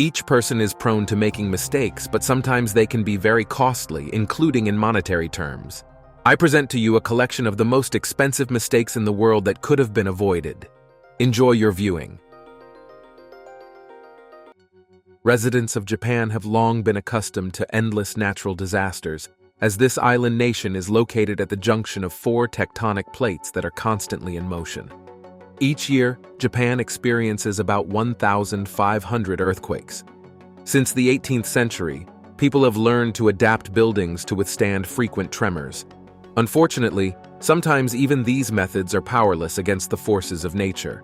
Each person is prone to making mistakes, but sometimes they can be very costly, including in monetary terms. I present to you a collection of the most expensive mistakes in the world that could have been avoided. Enjoy your viewing. Residents of Japan have long been accustomed to endless natural disasters, as this island nation is located at the junction of 4 tectonic plates that are constantly in motion. Each year, Japan experiences about 1,500 earthquakes. Since the 18th century, people have learned to adapt buildings to withstand frequent tremors. Unfortunately, sometimes even these methods are powerless against the forces of nature.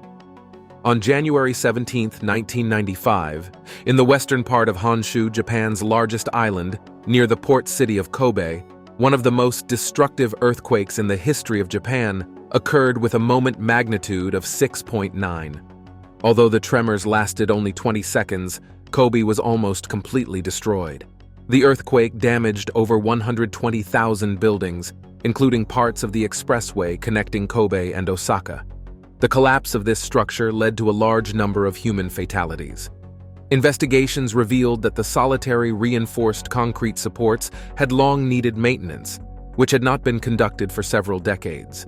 On January 17, 1995, in the western part of Honshu, Japan's largest island, near the port city of Kobe, one of the most destructive earthquakes in the history of Japan occurred with a moment magnitude of 6.9. Although the tremors lasted only 20 seconds, Kobe was almost completely destroyed. The earthquake damaged over 120,000 buildings, including parts of the expressway connecting Kobe and Osaka. The collapse of this structure led to a large number of human fatalities. Investigations revealed that the solitary reinforced concrete supports had long needed maintenance, which had not been conducted for several decades.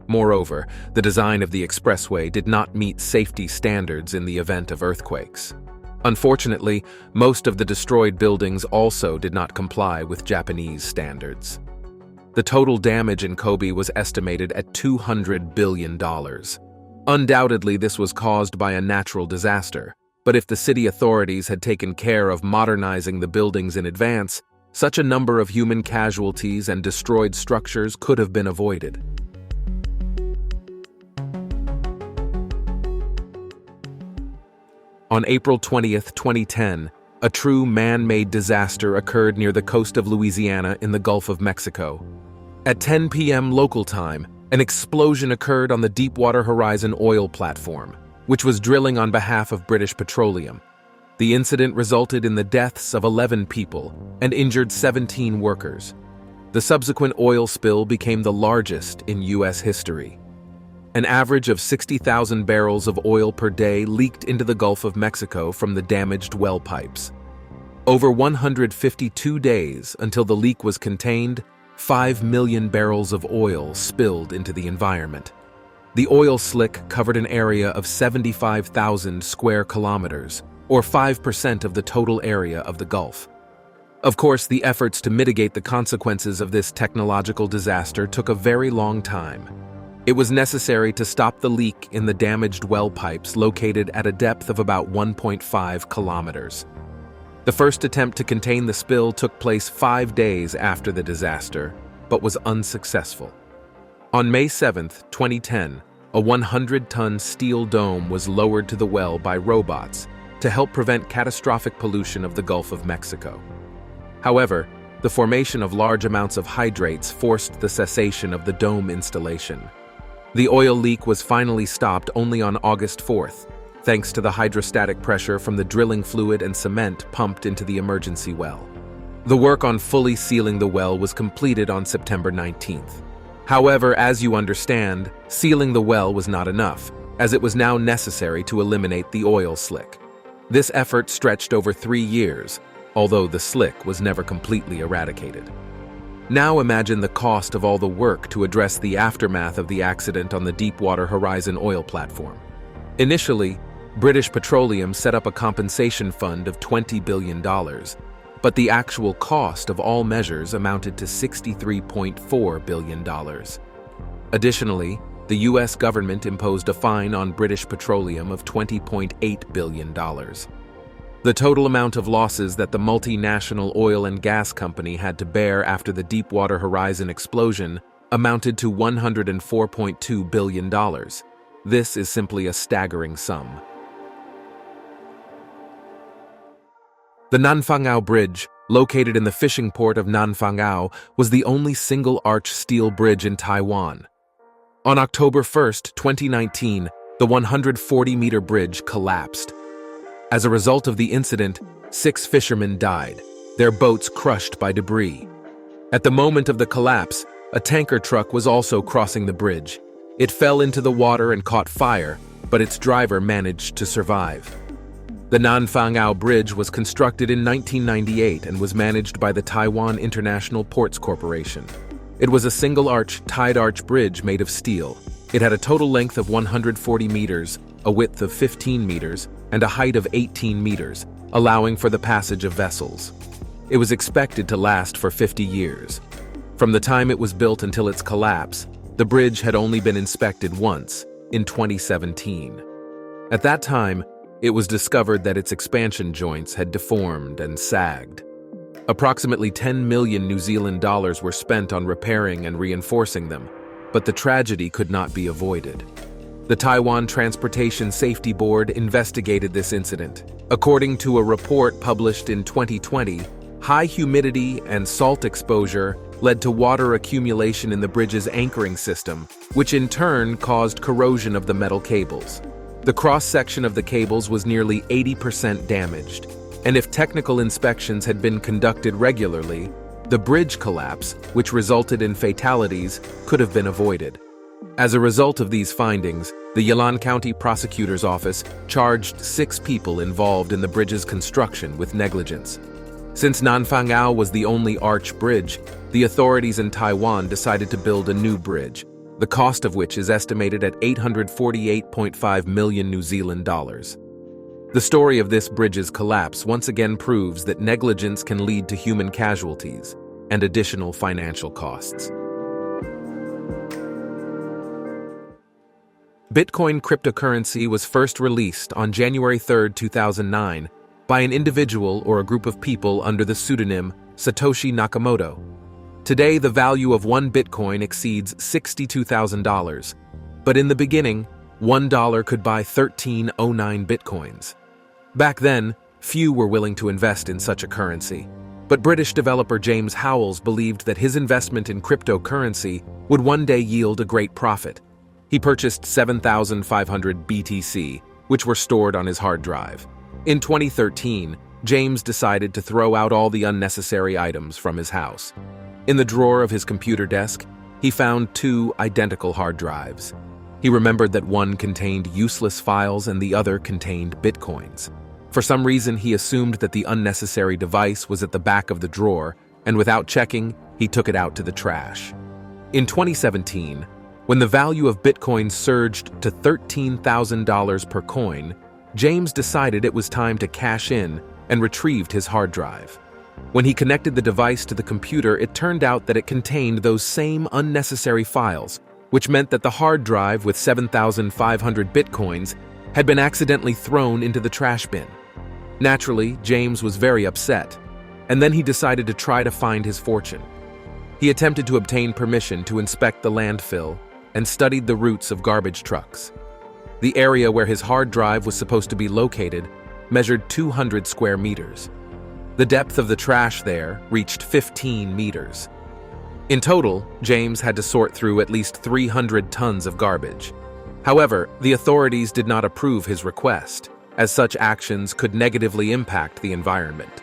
Moreover, the design of the expressway did not meet safety standards in the event of earthquakes. Unfortunately, most of the destroyed buildings also did not comply with Japanese standards. The total damage in Kobe was estimated at $200 billion. Undoubtedly, this was caused by a natural disaster, but if the city authorities had taken care of modernizing the buildings in advance, such a number of human casualties and destroyed structures could have been avoided. On April 20, 2010, a true man-made disaster occurred near the coast of Louisiana in the Gulf of Mexico. At 10 p.m. local time, an explosion occurred on the Deepwater Horizon oil platform, which was drilling on behalf of British Petroleum. The incident resulted in the deaths of 11 people and injured 17 workers. The subsequent oil spill became the largest in U.S. history. An average of 60,000 barrels of oil per day leaked into the Gulf of Mexico from the damaged well pipes. Over 152 days until the leak was contained, 5 million barrels of oil spilled into the environment. The oil slick covered an area of 75,000 square kilometers, or 5% of the total area of the Gulf. Of course, the efforts to mitigate the consequences of this technological disaster took a very long time. It was necessary to stop the leak in the damaged well pipes located at a depth of about 1.5 kilometers. The first attempt to contain the spill took place 5 days after the disaster, but was unsuccessful. On May 7, 2010, a 100-ton steel dome was lowered to the well by robots to help prevent catastrophic pollution of the Gulf of Mexico. However, the formation of large amounts of hydrates forced the cessation of the dome installation. The oil leak was finally stopped only on August 4th, thanks to the hydrostatic pressure from the drilling fluid and cement pumped into the emergency well. The work on fully sealing the well was completed on September 19th. However, as you understand, sealing the well was not enough, as it was now necessary to eliminate the oil slick. This effort stretched over 3 years, although the slick was never completely eradicated. Now imagine the cost of all the work to address the aftermath of the accident on the Deepwater Horizon oil platform. Initially, British Petroleum set up a compensation fund of $20 billion, but the actual cost of all measures amounted to $63.4 billion. Additionally, the U.S. government imposed a fine on British Petroleum of $20.8 billion. The total amount of losses that the multinational oil and gas company had to bear after the Deepwater Horizon explosion amounted to $104.2 billion. This is simply a staggering sum. The Nanfangao Bridge, located in the fishing port of Nanfangao, was the only single-arch steel bridge in Taiwan. On October 1, 2019, the 140-meter bridge collapsed. As a result of the incident, 6 fishermen died, their boats crushed by debris. At the moment of the collapse, a tanker truck was also crossing the bridge. It fell into the water and caught fire, but its driver managed to survive. The Nanfangao Bridge was constructed in 1998 and was managed by the Taiwan International Ports Corporation. It was a single-arch, tied-arch bridge made of steel. It had a total length of 140 meters, a width of 15 meters, and a height of 18 meters, allowing for the passage of vessels. It was expected to last for 50 years. From the time it was built until its collapse, the bridge had only been inspected once, in 2017. At that time, it was discovered that its expansion joints had deformed and sagged. Approximately 10 million New Zealand dollars were spent on repairing and reinforcing them, but the tragedy could not be avoided. The Taiwan Transportation Safety Board investigated this incident. According to a report published in 2020, high humidity and salt exposure led to water accumulation in the bridge's anchoring system, which in turn caused corrosion of the metal cables. The cross-section of the cables was nearly 80% damaged, and if technical inspections had been conducted regularly, the bridge collapse, which resulted in fatalities, could have been avoided. As a result of these findings, the Yilan County Prosecutor's Office charged 6 people involved in the bridge's construction with negligence. Since Nanfangao was the only arch bridge, the authorities in Taiwan decided to build a new bridge, the cost of which is estimated at 848.5 million New Zealand dollars. The story of this bridge's collapse once again proves that negligence can lead to human casualties and additional financial costs. Bitcoin cryptocurrency was first released on January 3, 2009, by an individual or a group of people under the pseudonym Satoshi Nakamoto. Today, the value of one Bitcoin exceeds $62,000, but in the beginning, $1 could buy 1309 Bitcoins. Back then, few were willing to invest in such a currency, but British developer James Howells believed that his investment in cryptocurrency would one day yield a great profit. He purchased 7,500 BTC, which were stored on his hard drive. In 2013, James decided to throw out all the unnecessary items from his house. In the drawer of his computer desk, he found 2 identical hard drives. He remembered that one contained useless files and the other contained bitcoins. For some reason, he assumed that the unnecessary device was at the back of the drawer, and without checking, he took it out to the trash. In 2017, when the value of bitcoins surged to $13,000 per coin, James decided it was time to cash in and retrieved his hard drive. When he connected the device to the computer, it turned out that it contained those same unnecessary files, which meant that the hard drive with 7,500 bitcoins had been accidentally thrown into the trash bin. Naturally, James was very upset, and then he decided to try to find his fortune. He attempted to obtain permission to inspect the landfill and studied the routes of garbage trucks. The area where his hard drive was supposed to be located measured 200 square meters. The depth of the trash there reached 15 meters. In total, James had to sort through at least 300 tons of garbage. However, the authorities did not approve his request, as such actions could negatively impact the environment.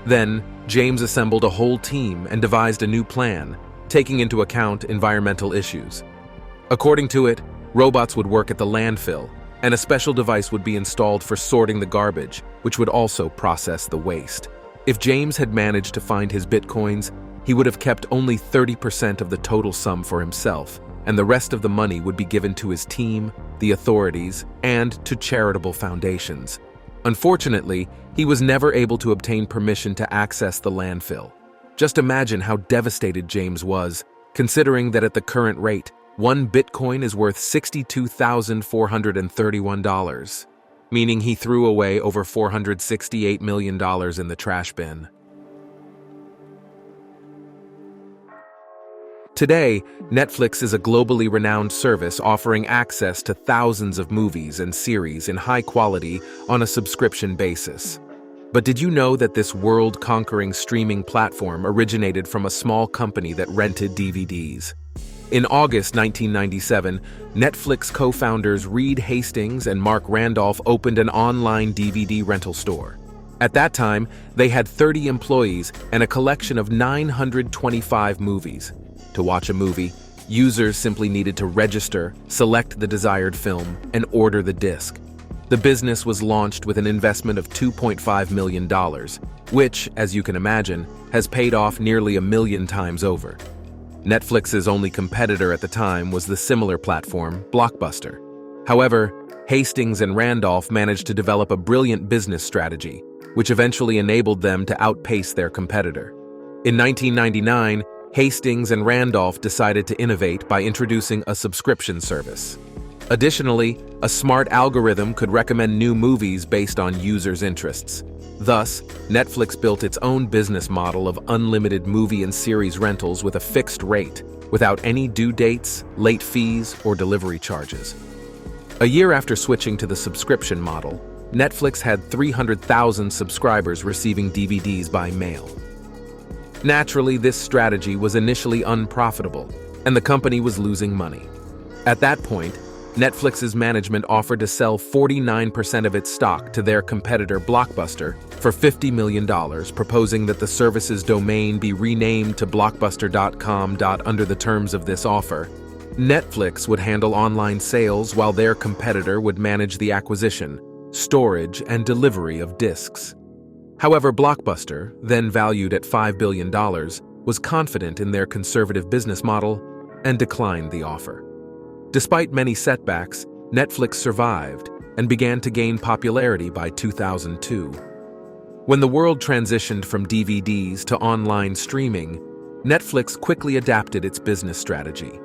Then, James assembled a whole team and devised a new plan, taking into account environmental issues. According to it, robots would work at the landfill, and a special device would be installed for sorting the garbage, which would also process the waste. If James had managed to find his bitcoins, he would have kept only 30% of the total sum for himself, and the rest of the money would be given to his team, the authorities, and to charitable foundations. Unfortunately, he was never able to obtain permission to access the landfill. Just imagine how devastated James was, considering that at the current rate, one Bitcoin is worth $62,431, meaning he threw away over $468 million in the trash bin. Today, Netflix is a globally renowned service offering access to thousands of movies and series in high quality on a subscription basis. But did you know that this world-conquering streaming platform originated from a small company that rented DVDs? In August 1997, Netflix co-founders Reed Hastings and Mark Randolph opened an online DVD rental store. At that time, they had 30 employees and a collection of 925 movies. To watch a movie, users simply needed to register, select the desired film, and order the disc. The business was launched with an investment of $2.5 million, which, as you can imagine, has paid off nearly 1 million times over. Netflix's only competitor at the time was the similar platform, Blockbuster. However, Hastings and Randolph managed to develop a brilliant business strategy, which eventually enabled them to outpace their competitor. In 1999, Hastings and Randolph decided to innovate by introducing a subscription service. Additionally, a smart algorithm could recommend new movies based on users' interests. Thus, Netflix built its own business model of unlimited movie and series rentals with a fixed rate, without any due dates, late fees, or delivery charges. A year after switching to the subscription model, Netflix had 300,000 subscribers receiving DVDs by mail. Naturally, this strategy was initially unprofitable, and the company was losing money. At that point, Netflix's management offered to sell 49% of its stock to their competitor Blockbuster for $50 million, proposing that the service's domain be renamed to blockbuster.com. Under the terms of this offer, Netflix would handle online sales while their competitor would manage the acquisition, storage, and delivery of discs. However, Blockbuster, then valued at $5 billion, was confident in their conservative business model and declined the offer. Despite many setbacks, Netflix survived and began to gain popularity by 2002. When the world transitioned from DVDs to online streaming, Netflix quickly adapted its business strategy.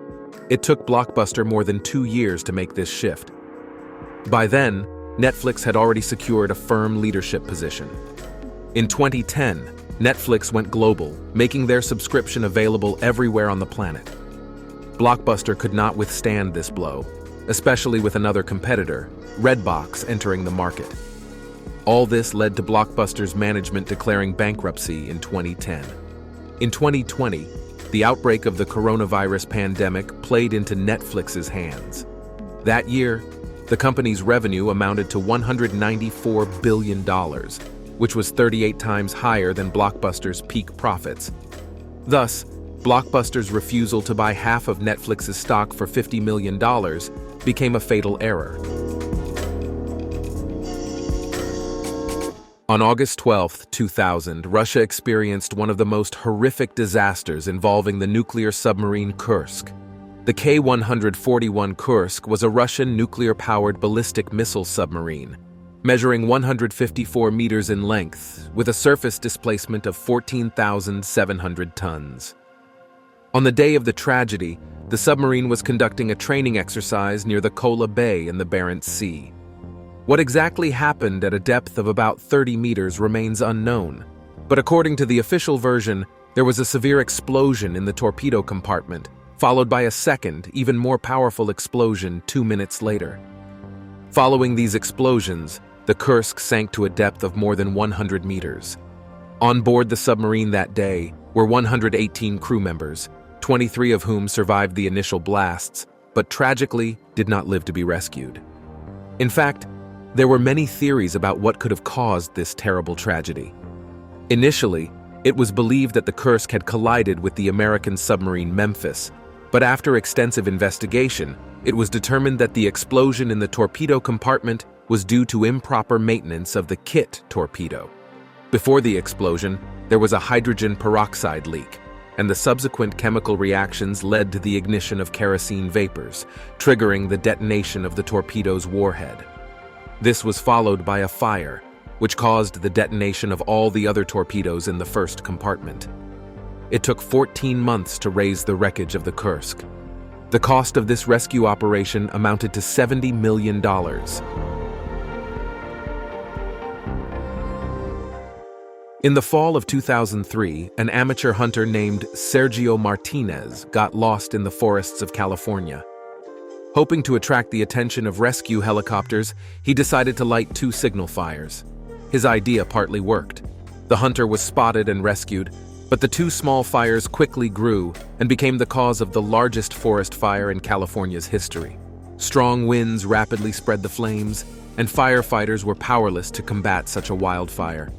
It took Blockbuster more than 2 years to make this shift. By then, Netflix had already secured a firm leadership position. In 2010, Netflix went global, making their subscription available everywhere on the planet. Blockbuster could not withstand this blow, especially with another competitor, Redbox, entering the market. All this led to Blockbuster's management declaring bankruptcy in 2010. In 2020, the outbreak of the coronavirus pandemic played into Netflix's hands. That year, the company's revenue amounted to $194 billion, which was 38 times higher than Blockbuster's peak profits. Thus, Blockbuster's refusal to buy half of Netflix's stock for $50 million became a fatal error. On August 12, 2000, Russia experienced one of the most horrific disasters involving the nuclear submarine Kursk. The K-141 Kursk was a Russian nuclear-powered ballistic missile submarine, measuring 154 meters in length, with a surface displacement of 14,700 tons. On the day of the tragedy, the submarine was conducting a training exercise near the Kola Bay in the Barents Sea. What exactly happened at a depth of about 30 meters remains unknown, but according to the official version, there was a severe explosion in the torpedo compartment, followed by a second, even more powerful explosion 2 minutes later. Following these explosions, the Kursk sank to a depth of more than 100 meters. On board the submarine that day were 118 crew members, 23 of whom survived the initial blasts, but tragically did not live to be rescued. In fact, there were many theories about what could have caused this terrible tragedy. Initially, it was believed that the Kursk had collided with the American submarine Memphis, but after extensive investigation, it was determined that the explosion in the torpedo compartment was due to improper maintenance of the kit torpedo. Before the explosion, there was a hydrogen peroxide leak, and the subsequent chemical reactions led to the ignition of kerosene vapors, triggering the detonation of the torpedo's warhead. This was followed by a fire, which caused the detonation of all the other torpedoes in the first compartment. It took 14 months to raise the wreckage of the Kursk. The cost of this rescue operation amounted to $70 million. In the fall of 2003, an amateur hunter named Sergio Martinez got lost in the forests of California. Hoping to attract the attention of rescue helicopters, he decided to light 2 signal fires. His idea partly worked. The hunter was spotted and rescued, but the 2 small fires quickly grew and became the cause of the largest forest fire in California's history. Strong winds rapidly spread the flames, and firefighters were powerless to combat such a wildfire.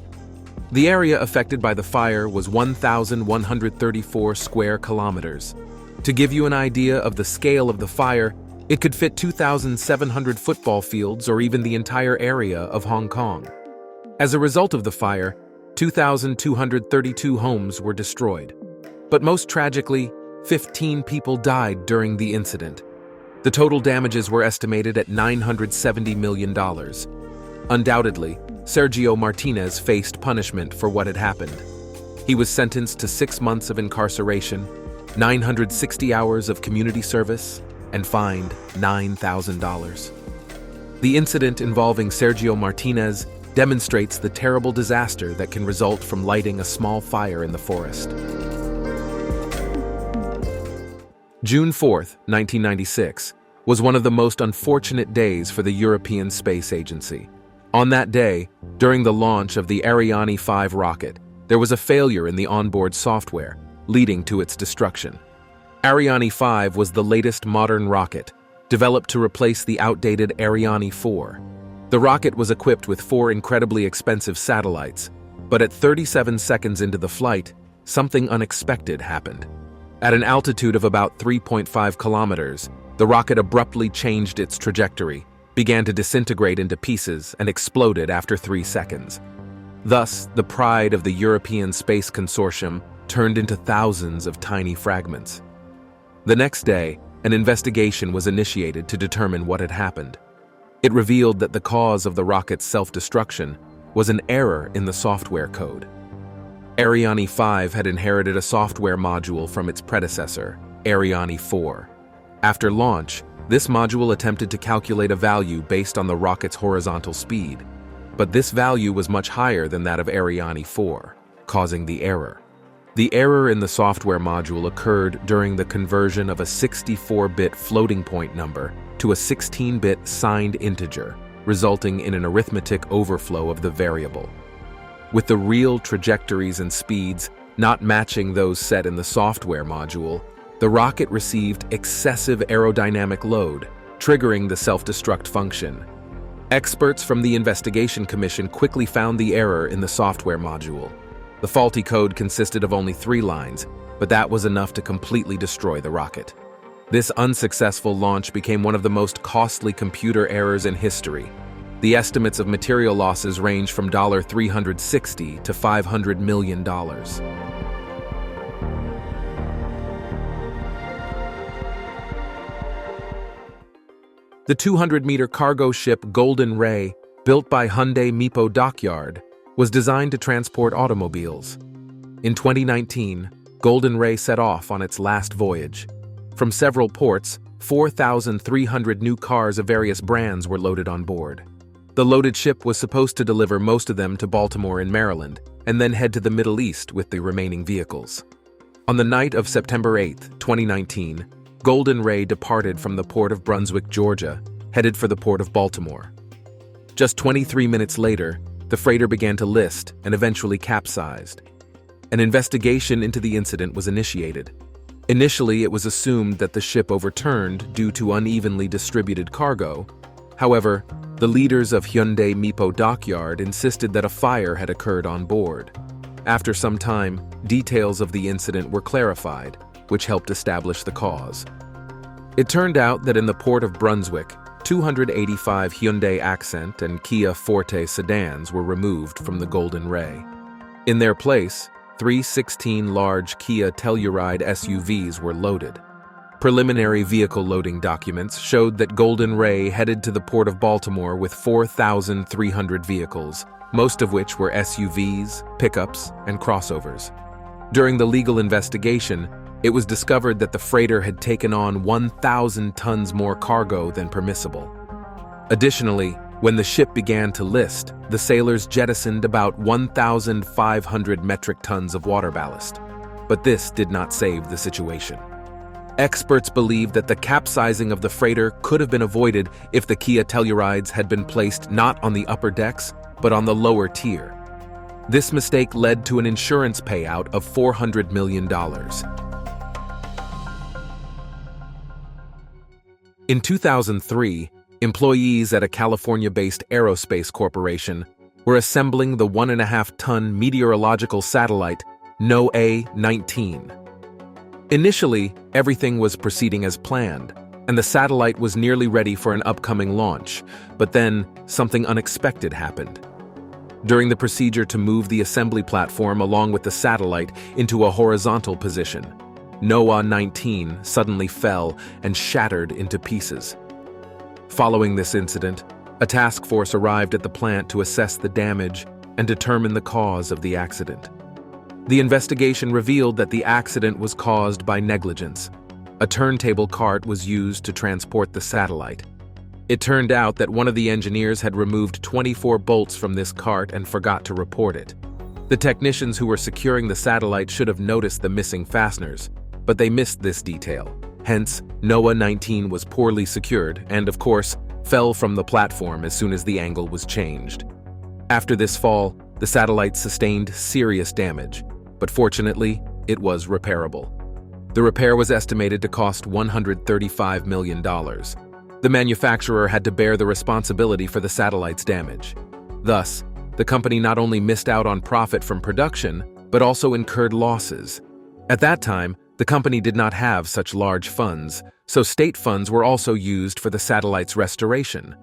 The area affected by the fire was 1,134 square kilometers. To give you an idea of the scale of the fire, It could fit 2,700 football fields or even the entire area of Hong Kong. As a result of the fire, 2,232 homes were destroyed. But most tragically, 15 people died during the incident. The total damages were estimated at $970 million. Undoubtedly, Sergio Martinez faced punishment for what had happened. He was sentenced to 6 months of incarceration, 960 hours of community service, and fined $9,000. The incident involving Sergio Martinez demonstrates the terrible disaster that can result from lighting a small fire in the forest. June 4, 1996, was one of the most unfortunate days for the European Space Agency. On that day, during the launch of the Ariane 5 rocket, there was a failure in the onboard software, leading to its destruction. Ariane 5 was the latest modern rocket, developed to replace the outdated Ariane 4. The rocket was equipped with 4 incredibly expensive satellites, but at 37 seconds into the flight, something unexpected happened. At an altitude of about 3.5 kilometers, the rocket abruptly changed its trajectory, began to disintegrate into pieces, and exploded after 3 seconds. Thus, the pride of the European Space Consortium turned into thousands of tiny fragments. The next day, an investigation was initiated to determine what had happened. It revealed that the cause of the rocket's self-destruction was an error in the software code. Ariane 5 had inherited a software module from its predecessor, Ariane 4. After launch, this module attempted to calculate a value based on the rocket's horizontal speed, but this value was much higher than that of Ariane 4, causing the error. The error in the software module occurred during the conversion of a 64-bit floating point number to a 16-bit signed integer, resulting in an arithmetic overflow of the variable. With the real trajectories and speeds not matching those set in the software module, the rocket received excessive aerodynamic load, triggering the self-destruct function. Experts from the investigation commission quickly found the error in the software module. The faulty code consisted of only 3 lines, but that was enough to completely destroy the rocket. This unsuccessful launch became one of the most costly computer errors in history. The estimates of material losses range from $360 to $500 million. The 200-meter cargo ship Golden Ray, built by Hyundai Mipo Dockyard, was designed to transport automobiles. In 2019, Golden Ray set off on its last voyage. From several ports, 4,300 new cars of various brands were loaded on board. The loaded ship was supposed to deliver most of them to Baltimore in Maryland, and then head to the Middle East with the remaining vehicles. On the night of September 8, 2019, Golden Ray departed from the port of Brunswick, Georgia, headed for the port of Baltimore. Just 23 minutes later, the freighter began to list and eventually capsized. An investigation into the incident was initiated. Initially, it was assumed that the ship overturned due to unevenly distributed cargo. However, the leaders of Hyundai Mipo Dockyard insisted that a fire had occurred on board. After some time, details of the incident were clarified, which helped establish the cause. It turned out that in the port of Brunswick, 285 Hyundai Accent and Kia Forte sedans were removed from the Golden Ray. In their place, 316 large Kia Telluride SUVs were loaded. Preliminary vehicle loading documents showed that Golden Ray headed to the port of Baltimore with 4,300 vehicles, most of which were SUVs, pickups, and crossovers. During the legal investigation, it was discovered that the freighter had taken on 1,000 tons more cargo than permissible. Additionally, when the ship began to list, the sailors jettisoned about 1,500 metric tons of water ballast. But this did not save the situation. Experts believe that the capsizing of the freighter could have been avoided if the Kia Tellurides had been placed not on the upper decks, but on the lower tier. This mistake led to an insurance payout of $400 million. In 2003, employees at a California-based aerospace corporation were assembling the 1.5-ton meteorological satellite NOAA-19. Initially, everything was proceeding as planned, and the satellite was nearly ready for an upcoming launch, but then something unexpected happened. During the procedure to move the assembly platform along with the satellite into a horizontal position, NOAA-19 suddenly fell and shattered into pieces. Following this incident, a task force arrived at the plant to assess the damage and determine the cause of the accident. The investigation revealed that the accident was caused by negligence. A turntable cart was used to transport the satellite. It turned out that one of the engineers had removed 24 bolts from this cart and forgot to report it. The technicians who were securing the satellite should have noticed the missing fasteners, but they missed this detail. Hence, NOAA-19 was poorly secured and, of course, fell from the platform as soon as the angle was changed. After this fall, the satellite sustained serious damage, but fortunately, it was repairable. The repair was estimated to cost $135 million. The manufacturer had to bear the responsibility for the satellite's damage. Thus, the company not only missed out on profit from production, but also incurred losses. At that time, the company did not have such large funds, so state funds were also used for the satellite's restoration.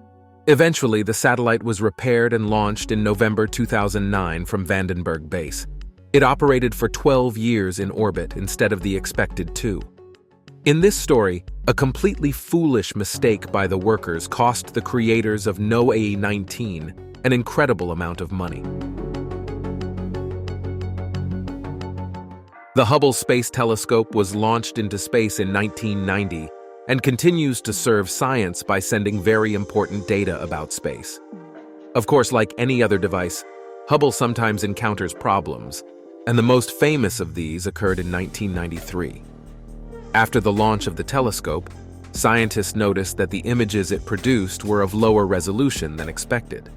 Eventually, the satellite was repaired and launched in November 2009 from Vandenberg Base. It operated for 12 years in orbit instead of the expected 2. In this story, a completely foolish mistake by the workers cost the creators of NOAA-19 an incredible amount of money. The Hubble Space Telescope was launched into space in 1990 and continues to serve science by sending very important data about space. Of course, like any other device, Hubble sometimes encounters problems, and the most famous of these occurred in 1993. After the launch of the telescope, scientists noticed that the images it produced were of lower resolution than expected.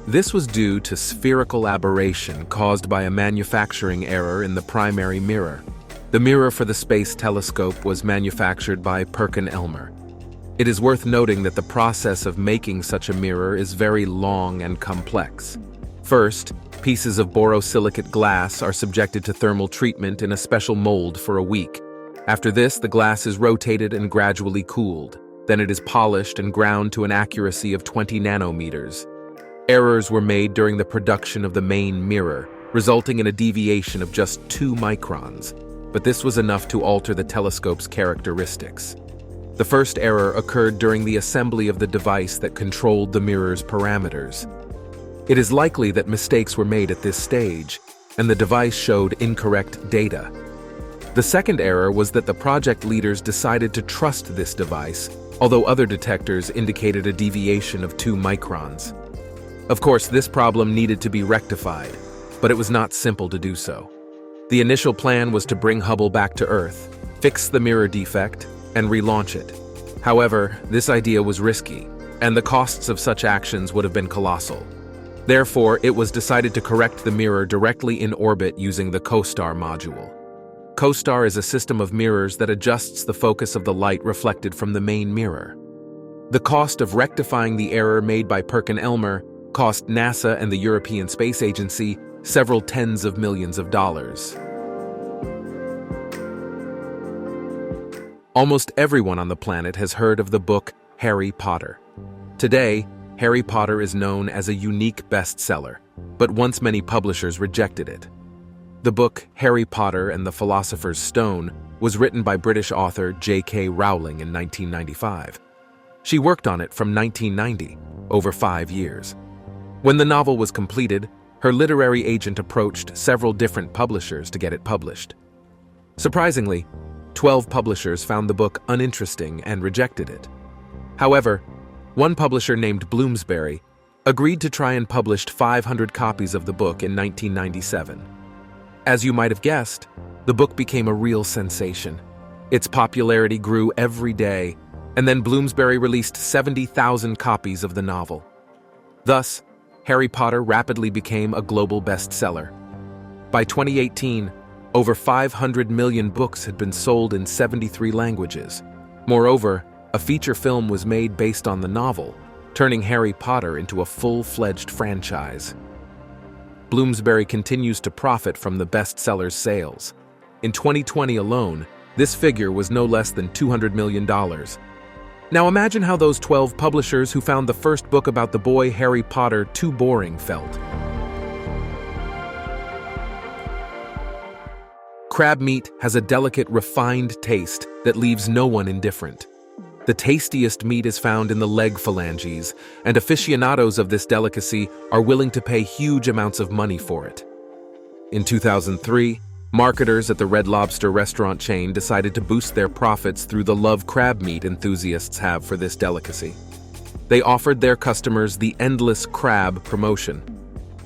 This was due to spherical aberration caused by a manufacturing error in the primary mirror. The mirror for the Space Telescope was manufactured by Perkin-Elmer. It is worth noting that the process of making such a mirror is very long and complex. First, pieces of borosilicate glass are subjected to thermal treatment in a special mold for a week. After this, the glass is rotated and gradually cooled. Then it is polished and ground to an accuracy of 20 nanometers. Errors were made during the production of the main mirror, resulting in a deviation of just 2 microns, but this was enough to alter the telescope's characteristics. The first error occurred during the assembly of the device that controlled the mirror's parameters. It is likely that mistakes were made at this stage, and the device showed incorrect data. The second error was that the project leaders decided to trust this device, although other detectors indicated a deviation of 2 microns. Of course, this problem needed to be rectified, but it was not simple to do so. The initial plan was to bring Hubble back to Earth, fix the mirror defect, and relaunch it. However, this idea was risky, and the costs of such actions would have been colossal. Therefore, it was decided to correct the mirror directly in orbit using the CoStar module. CoStar is a system of mirrors that adjusts the focus of the light reflected from the main mirror. The cost of rectifying the error made by Perkin-Elmer cost NASA and the European Space Agency several tens of millions of dollars. Almost everyone on the planet has heard of the book Harry Potter. Today, Harry Potter is known as a unique bestseller, but once many publishers rejected it. The book Harry Potter and the Philosopher's Stone was written by British author J.K. Rowling in 1995. She worked on it from 1990, over 5 years. When the novel was completed, her literary agent approached several different publishers to get it published. Surprisingly, 12 publishers found the book uninteresting and rejected it. However, one publisher named Bloomsbury agreed to try and publish 500 copies of the book in 1997. As you might have guessed, the book became a real sensation. Its popularity grew every day, and then Bloomsbury released 70,000 copies of the novel. Thus, Harry Potter rapidly became a global bestseller. By 2018, over 500 million books had been sold in 73 languages. Moreover, a feature film was made based on the novel, turning Harry Potter into a full-fledged franchise. Bloomsbury continues to profit from the bestseller's sales. In 2020 alone, this figure was no less than $200 million. Now imagine how those 12 publishers who found the first book about the boy Harry Potter too boring felt. Crab meat has a delicate, refined taste that leaves no one indifferent. The tastiest meat is found in the leg phalanges, and aficionados of this delicacy are willing to pay huge amounts of money for it. In 2003, marketers at the Red Lobster restaurant chain decided to boost their profits through the love crab meat enthusiasts have for this delicacy. They offered their customers the Endless Crab promotion.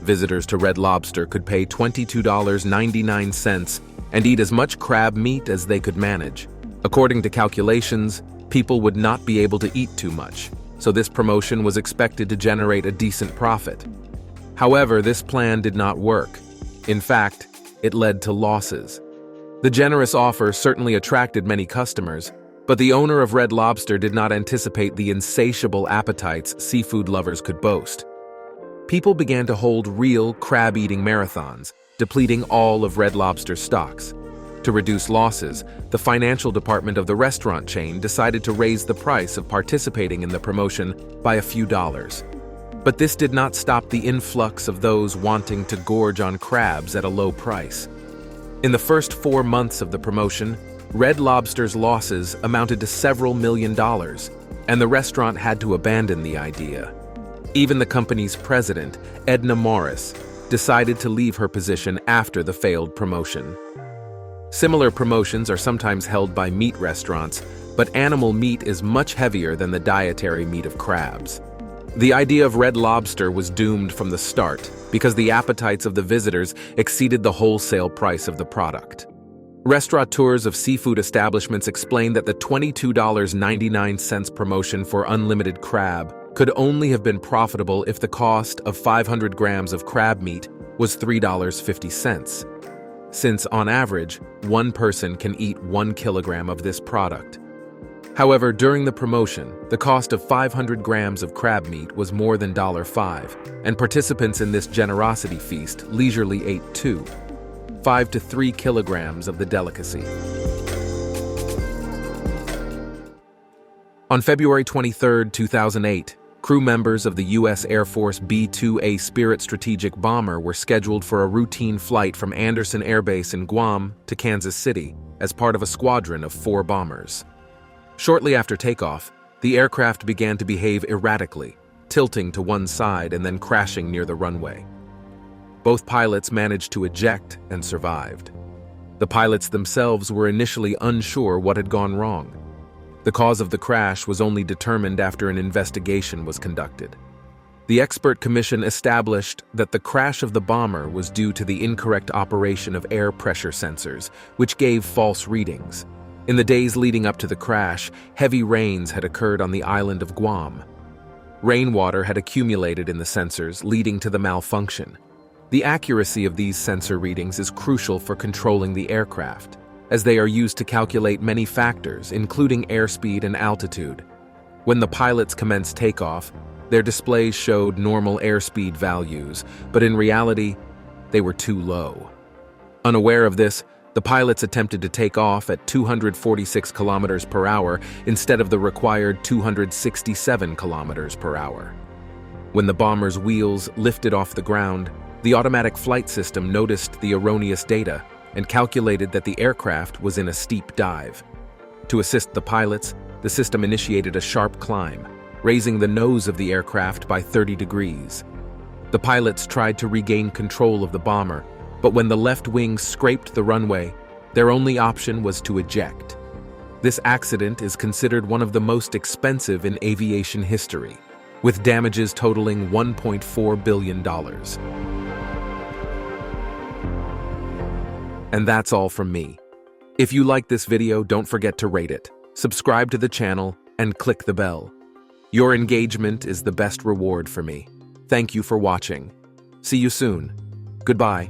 Visitors to Red Lobster could pay $22.99 and eat as much crab meat as they could manage. According to calculations, people would not be able to eat too much, so this promotion was expected to generate a decent profit. However, this plan did not work. In fact, it led to losses. The generous offer certainly attracted many customers, but the owner of Red Lobster did not anticipate the insatiable appetites seafood lovers could boast. People began to hold real crab-eating marathons, depleting all of Red Lobster's stocks. To reduce losses, the financial department of the restaurant chain decided to raise the price of participating in the promotion by a few dollars. But this did not stop the influx of those wanting to gorge on crabs at a low price. In the first 4 months of the promotion, Red Lobster's losses amounted to several $million, and the restaurant had to abandon the idea. Even the company's president, Edna Morris, decided to leave her position after the failed promotion. Similar promotions are sometimes held by meat restaurants, but animal meat is much heavier than the dietary meat of crabs. The idea of Red Lobster was doomed from the start because the appetites of the visitors exceeded the wholesale price of the product. Restaurateurs of seafood establishments explained that the $22.99 promotion for unlimited crab could only have been profitable if the cost of 500 grams of crab meat was $3.50. Since, on average, one person can eat 1 kilogram of this product. However, during the promotion, the cost of 500 grams of crab meat was more than $5, and participants in this generosity feast leisurely ate 5 to 3 kilograms of the delicacy. On February 23, 2008, crew members of the U.S. Air Force B-2A Spirit strategic bomber were scheduled for a routine flight from Andersen Air Base in Guam to Kansas City as part of a squadron of 4 bombers. Shortly after takeoff, the aircraft began to behave erratically, tilting to one side and then crashing near the runway. Both pilots managed to eject and survived. The pilots themselves were initially unsure what had gone wrong. The cause of the crash was only determined after an investigation was conducted. The expert commission established that the crash of the bomber was due to the incorrect operation of air pressure sensors, which gave false readings. In the days leading up to the crash, heavy rains had occurred on the island of Guam. Rainwater had accumulated in the sensors, leading to the malfunction. The accuracy of these sensor readings is crucial for controlling the aircraft, as they are used to calculate many factors, including airspeed and altitude. When the pilots commenced takeoff, their displays showed normal airspeed values, but in reality, they were too low. Unaware of this, the pilots attempted to take off at 246 kilometers per hour instead of the required 267 kilometers per hour. When the bomber's wheels lifted off the ground, the automatic flight system noticed the erroneous data and calculated that the aircraft was in a steep dive. To assist the pilots, the system initiated a sharp climb, raising the nose of the aircraft by 30 degrees. The pilots tried to regain control of the bomber, but when the left wing scraped the runway, their only option was to eject. This accident is considered one of the most expensive in aviation history, with damages totaling $1.4 billion. And that's all from me. If you like this video, don't forget to rate it, subscribe to the channel, and click the bell. Your engagement is the best reward for me. Thank you for watching. See you soon. Goodbye.